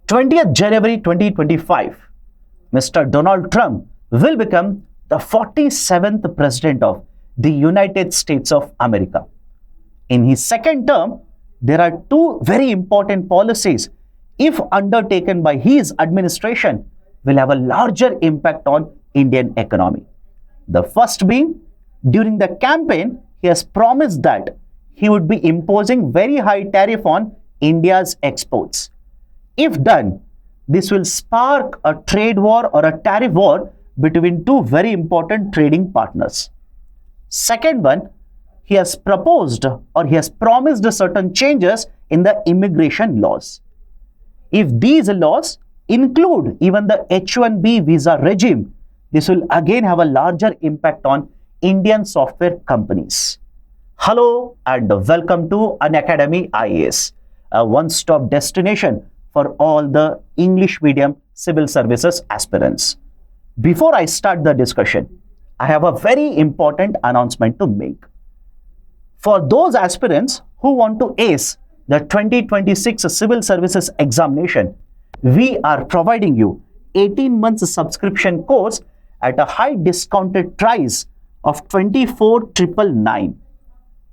20th January 2025, Mr. Donald Trump will become the 47th President of the United States of America. In his second term, there are two very important policies, if undertaken by his administration, will have a larger impact on Indian economy. The first being, during the campaign, he has promised that he would be imposing very high tariff on India's exports. If done, this will spark a trade war or a tariff war between two very important trading partners. Second one, he has proposed or he has promised certain changes in the immigration laws. If these laws include even the H-1B visa regime, this will again have a larger impact on Indian software companies. Hello and welcome to Unacademy IAS, a one-stop destination for all the English medium civil services aspirants. Before I start the discussion, I have a very important announcement to make. For those aspirants who want to ace the 2026 civil services examination, we are providing you 18 months subscription course at a high discounted price of 24,999.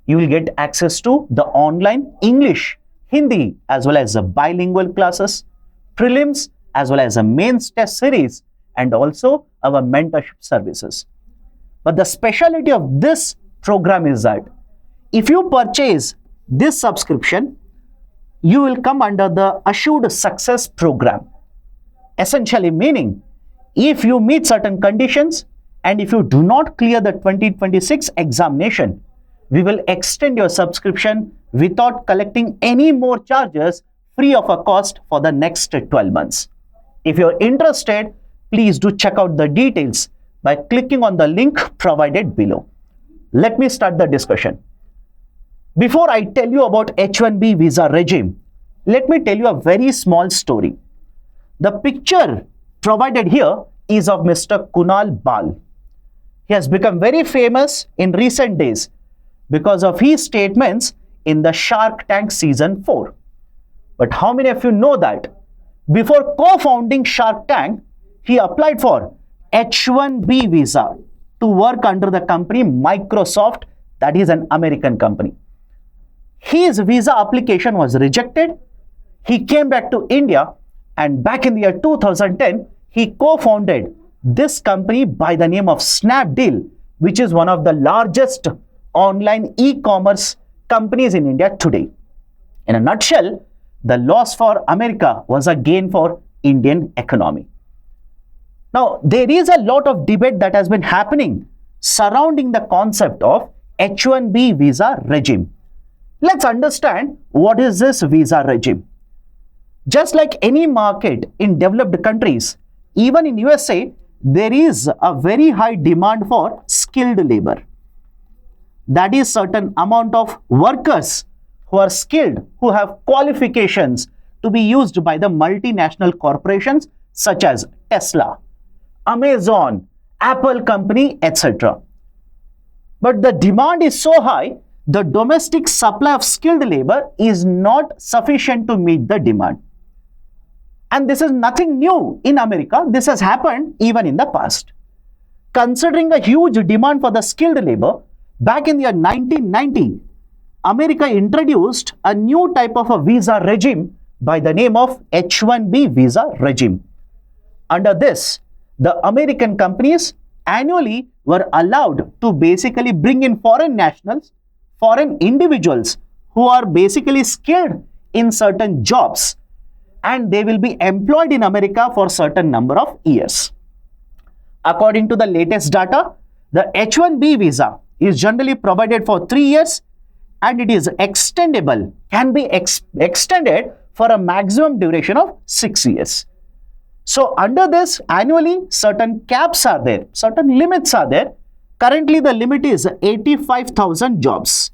You will get access to the online English, Hindi as well as the bilingual classes, prelims as well as a mains test series, and also our mentorship services. But the specialty of this program is that if you purchase this subscription, you will come under the Assured Success program. Essentially meaning, if you meet certain conditions and if you do not clear the 2026 examination, we will extend your subscription without collecting any more charges, free of a cost for the next 12 months. If you're interested, please do check out the details by clicking on the link provided below. Let me start the discussion. Before I tell you about H-1B visa regime, let me tell you a very small story. The picture provided here is of Mr. Kunal Bal. He has become very famous in recent days because of his statements in the Shark Tank Season 4. But how many of you know that before co-founding Shark Tank, he applied for H-1B visa to work under the company Microsoft, that is an American company. His visa application was rejected. He came back to India, and back in the year 2010, he co-founded this company by the name of Snapdeal, which is one of the largest online e-commerce companies in India today. In a nutshell, the loss for America was a gain for Indian economy. Now, there is a lot of debate that has been happening surrounding the concept of H-1B visa regime. Let's understand what is this visa regime. Just like any market in developed countries, even in USA, there is a very high demand for skilled labor. That is certain amount of workers who are skilled, who have qualifications to be used by the multinational corporations such as Tesla, Amazon, Apple company, etc. But the demand is so high, the domestic supply of skilled labor is not sufficient to meet the demand. And this is nothing new in America. This has happened even in the past. Considering a huge demand for the skilled labor, back in the year 1990, America introduced a new type of a visa regime by the name of H-1B visa regime. Under this, the American companies annually were allowed to basically bring in foreign nationals, foreign individuals who are basically skilled in certain jobs, and they will be employed in America for a certain number of years. According to the latest data, the H-1B visa is generally provided for 3 years, and it is extendable, can be extended for a maximum duration of 6 years. So under this, annually certain caps are there, certain limits are there. Currently the limit is 85,000 jobs,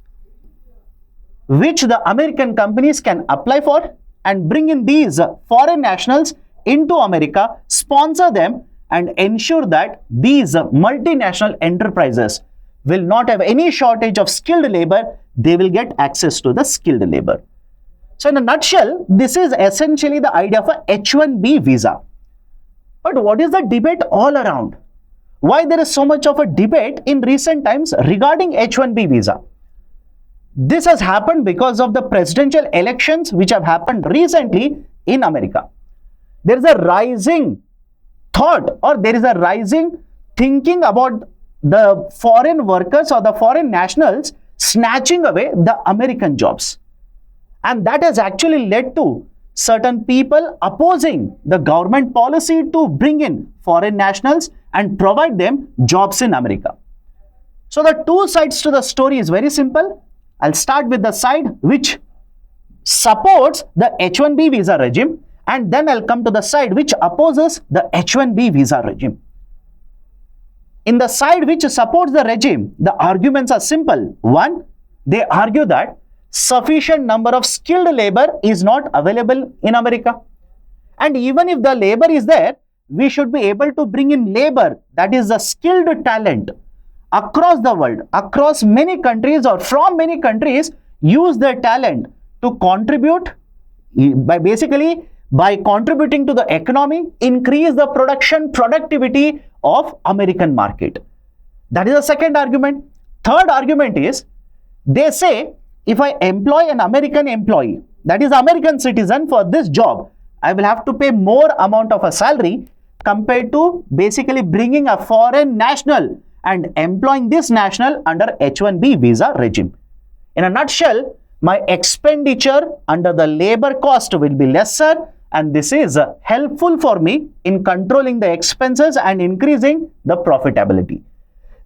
which the American companies can apply for and bring in these foreign nationals into America, sponsor them, and ensure that these multinational enterprises will not have any shortage of skilled labor. They will get access to the skilled labor. So in a nutshell, this is essentially the idea of a H-1B visa. But what is the debate all around? Why there is so much of a debate in recent times regarding H-1B visa? This has happened because of the presidential elections which have happened recently in America. There is a rising thought, or there is a rising thinking about the foreign workers or the foreign nationals snatching away the American jobs. And that has actually led to certain people opposing the government policy to bring in foreign nationals and provide them jobs in America. So the two sides to the story is very simple. I'll start with the side which supports the H-1B visa regime, and then I'll come to the side which opposes the H-1B visa regime. In the side which supports the regime, the arguments are simple. One, they argue that sufficient number of skilled labor is not available in America. And even if the labor is there, we should be able to bring in labor, that is the skilled talent, across the world, across many countries or from many countries, use their talent to contribute by contributing to the economy, increase the productivity of American market. That is the second argument. Third argument is, they say, if I employ an American employee, that is American citizen, for this job, I will have to pay more amount of a salary compared to basically bringing a foreign national and employing this national under H-1B visa regime. In a nutshell, my expenditure under the labor cost will be lesser, and this is helpful for me in controlling the expenses and increasing the profitability.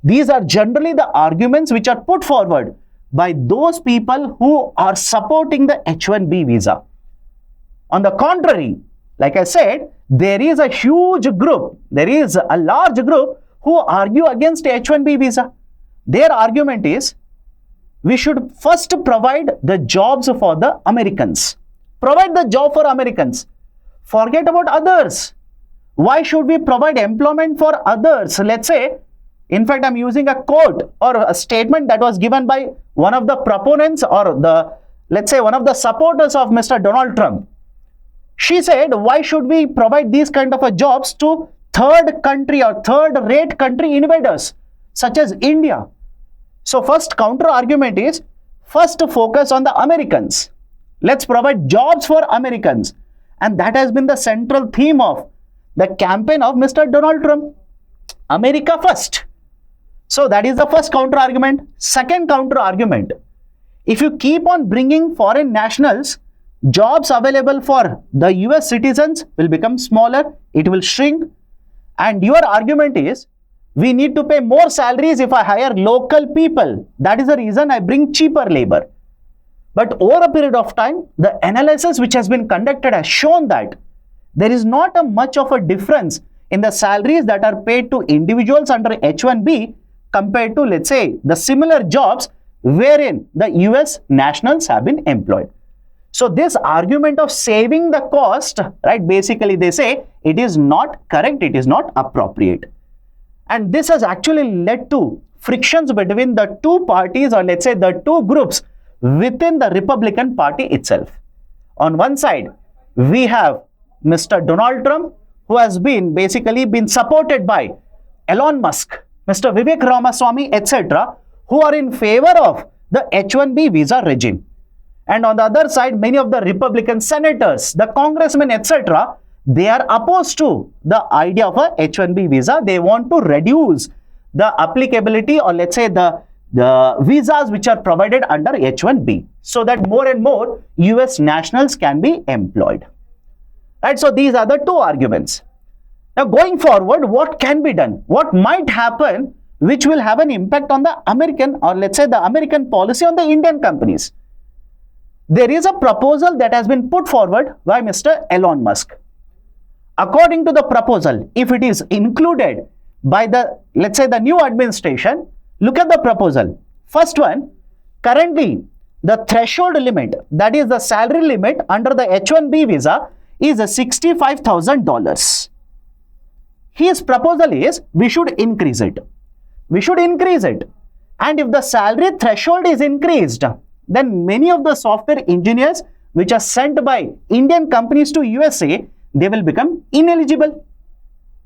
These are generally the arguments which are put forward by those people who are supporting the H-1B visa. On the contrary, like I said, there is a huge group, there is a large group who argue against H-1B visa. Their argument is, we should first provide the jobs for the Americans. Provide the job for Americans. Forget about others. Why should we provide employment for others? Let's say, in fact, I'm using a quote or a statement that was given by one of the proponents or let's say one of the supporters of Mr. Donald Trump. She said, why should we provide these kind of jobs to third country or third-rate country invaders such as India? So first counter argument is, first focus on the Americans. Let's provide jobs for Americans. And that has been the central theme of the campaign of Mr. Donald Trump. America first. So that is the first counter argument. Second counter argument, if you keep on bringing foreign nationals, jobs available for the US citizens will become smaller, it will shrink. And your argument is, we need to pay more salaries if I hire local people. That is the reason I bring cheaper labor. But over a period of time, the analysis which has been conducted has shown that there is not much of a difference in the salaries that are paid to individuals under H-1B compared to, let's say, the similar jobs wherein the US nationals have been employed. So this argument of saving the cost, right, basically they say it is not correct, it is not appropriate. And this has actually led to frictions between the two parties, or let's say the two groups within the Republican Party itself. On one side, we have Mr. Donald Trump, who has basically been supported by Elon Musk, Mr. Vivek Ramaswamy, etc., who are in favor of the H-1B visa regime. And on the other side, many of the Republican senators, the congressmen, etc., they are opposed to the idea of a H-1B visa. They want to reduce the applicability, or let's say the visas which are provided under H-1B, so that more and more US nationals can be employed. Right, so these are the two arguments. Now going forward, what can be done? What might happen which will have an impact on the American, or let's say the American policy on the Indian companies? There is a proposal that has been put forward by Mr. Elon Musk. According to the proposal, if it is included by the, let's say, the new administration, look at the proposal. First one, currently the threshold limit, that is the salary limit under the H-1B visa, is $65,000. His proposal is we should increase it. We should increase it. And if the salary threshold is increased, then many of the software engineers which are sent by Indian companies to USA, they will become ineligible.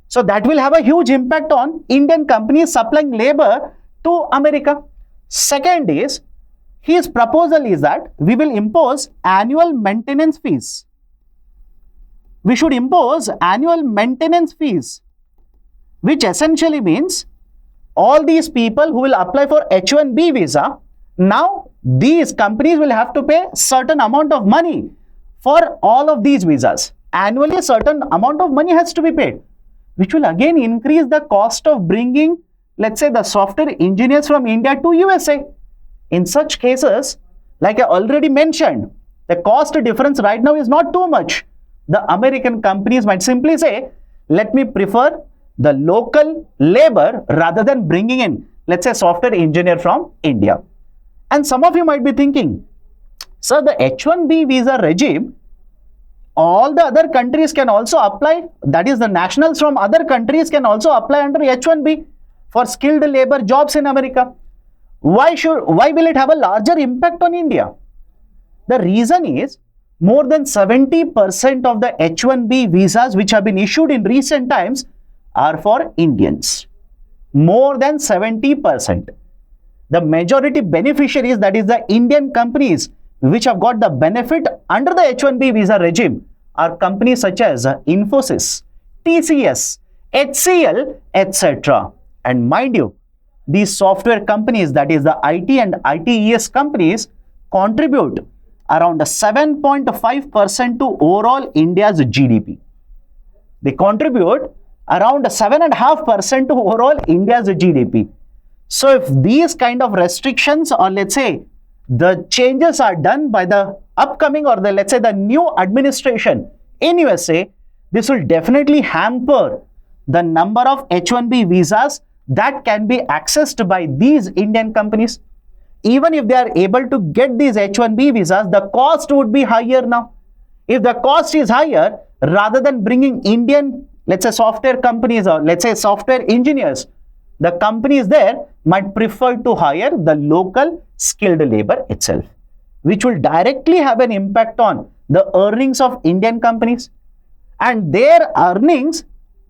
So that will have a huge impact on Indian companies supplying labor to America. Second is, his proposal is that we will impose annual maintenance fees. We should impose annual maintenance fees, which essentially means all these people who will apply for H-1B visa, now these companies will have to pay certain amount of money for all of these visas. Annually, a certain amount of money has to be paid, which will again increase the cost of bringing, let's say, the software engineers from India to USA. In such cases, like I already mentioned, the cost difference right now is not too much. The American companies might simply say, let me prefer the local labor rather than bringing in, let's say, software engineer from India. And some of you might be thinking, sir, the H-1B visa regime, all the other countries can also apply. That is, the nationals from other countries can also apply under H-1B for skilled labor jobs in America. Why will it have a larger impact on India? The reason is, more than 70% of the H-1B visas which have been issued in recent times are for Indians. More than 70%. The majority beneficiaries, that is the Indian companies which have got the benefit under the H-1B visa regime, are companies such as Infosys, TCS, HCL, etc. And mind you, these software companies, that is the IT and ITES companies, contribute around 7.5% to overall India's GDP. They contribute around 7.5% to overall India's GDP. So if these kind of restrictions, or let's say the changes are done by the upcoming, or the, let's say, the new administration in USA, this will definitely hamper the number of H-1B visas that can be accessed by these Indian companies. Even if they are able to get these H-1B visas, the cost would be higher now. If the cost is higher, rather than bringing Indian, let's say, software companies, or let's say software engineers, the companies there might prefer to hire the local skilled labor itself, which will directly have an impact on the earnings of Indian companies. And their earnings,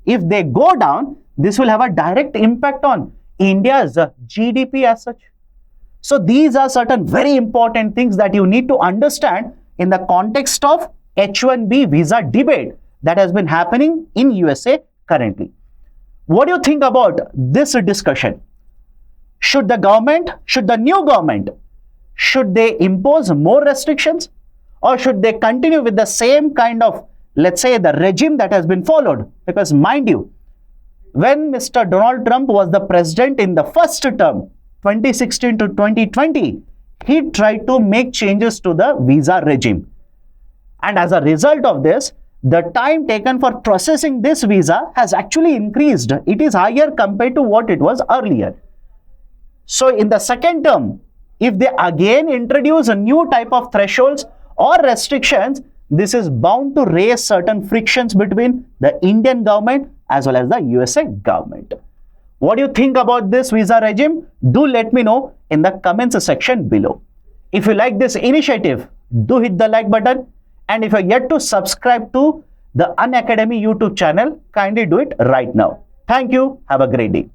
if they go down, this will have a direct impact on India's GDP as such. So these are certain very important things that you need to understand in the context of H-1B visa debate that has been happening in USA currently. What do you think about this discussion? Should the new government, should they impose more restrictions, or should they continue with the same kind of, let's say, the regime that has been followed? Because mind you, when Mr. Donald Trump was the president in the first term, 2016 to 2020, he tried to make changes to the visa regime. And as a result of this, the time taken for processing this visa has actually increased. It is higher compared to what it was earlier. So in the second term, if they again introduce a new type of thresholds or restrictions, this is bound to raise certain frictions between the Indian government as well as the USA government. What do you think about this visa regime? Do let me know in the comments section below. If you like this initiative, do hit the like button. And if you're yet to subscribe to the Unacademy YouTube channel, kindly do it right now. Thank you. Have a great day.